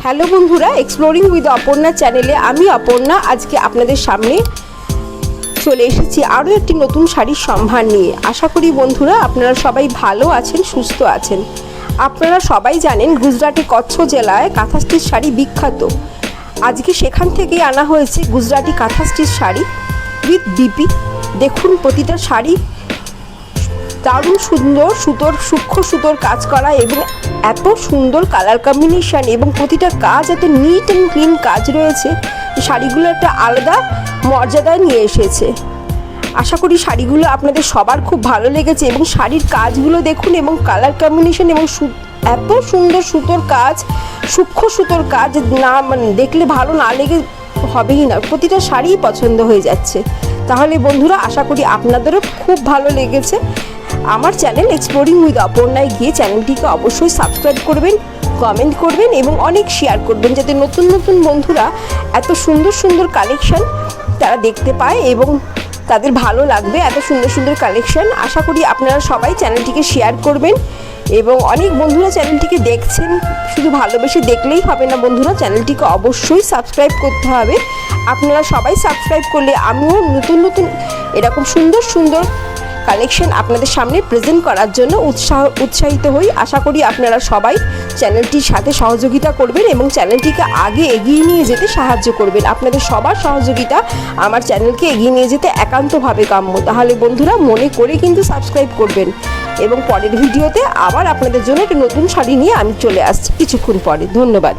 Hello বন্ধুরা, exploring with Aparna চ্যানেলে আমি অপর্ণা আজকে আপনাদের সামনে চলে এসেছি আরও একটি নতুন শাড়ির সম্ভার নিয়ে। আশা করি বন্ধুরা আপনারা সবাই ভালো আছেন, সুস্থ আছেন। আপনারা সবাই জানেন গুজরাটে কচ্ছ জেলায় কাঁথা স্টিচ শাড়ি বিখ্যাত। আজকে সেখান থেকেই আনা হয়েছে গুজরাটি কাঁথা স্টিচ শাড়ি উইথ বিপি। দেখুন প্রতিটা শাড়ি দারুণ সুন্দর সূক্ষ্ম সুতোর কাজ করা এবং এত সুন্দর কালার কম্বিনেশান এবং প্রতিটা কাজ এত নিট অ্যান্ড ক্লিন কাজ রয়েছে। শাড়িগুলো একটা আলাদা মর্যাদায় নিয়ে এসেছে। আশা করি শাড়িগুলো আপনাদের সবার খুব ভালো লেগেছে এবং শাড়ির কাজগুলো দেখুন এবং কালার কম্বিনেশান এবং এত সুন্দর সুতোর কাজ, সূক্ষ্ম সুতোর কাজ না দেখলে ভালো না লেগে হবেই না। প্রতিটা শাড়িই পছন্দ হয়ে যাচ্ছে। তাহলে বন্ধুরা আশা করি আপনাদেরও খুব ভালো লেগেছে। আমার চ্যানেল এক্সপ্লোরিং উইথ অপর্ণায় গিয়ে চ্যানেলটিকে অবশ্যই সাবস্ক্রাইব করবেন, কমেন্ট করবেন এবং অনেক শেয়ার করবেন, যাতে নতুন নতুন বন্ধুরা এত সুন্দর সুন্দর কালেকশান তারা দেখতে পায় এবং তাদের ভালো লাগবে এত সুন্দর সুন্দর কালেকশান। আশা করি আপনারা সবাই চ্যানেলটিকে শেয়ার করবেন এবং অনেক বন্ধুরা চ্যানেলটিকে দেখছেন। শুধু ভালোবেসে দেখলেই হবে না বন্ধুরা, চ্যানেলটিকে অবশ্যই সাবস্ক্রাইব করতে হবে। আপনারা সবাই সাবস্ক্রাইব করলে আমিও নতুন নতুন এরকম সুন্দর সুন্দর কালেকশন আপনাদের সামনে প্রেজেন্ট করার জন্য উৎসাহিত হই। আশা করি আপনারা সবাই চ্যানেলটির সাথে সহযোগিতা করবেন এবং চ্যানেলটিকে আগে এগিয়ে নিয়ে যেতে সাহায্য করবেন। আপনাদের সবার সহযোগিতা আমার চ্যানেলকে এগিয়ে নিয়ে যেতে একান্তভাবে কাম্য। তাহলে বন্ধুরা মনে করে কিন্তু সাবস্ক্রাইব করবেন এবং পরের ভিডিওতে আবার আপনাদের জন্য একটা নতুন শাড়ি নিয়ে আমি চলে আসছি কিছুক্ষণ পরে। ধন্যবাদ।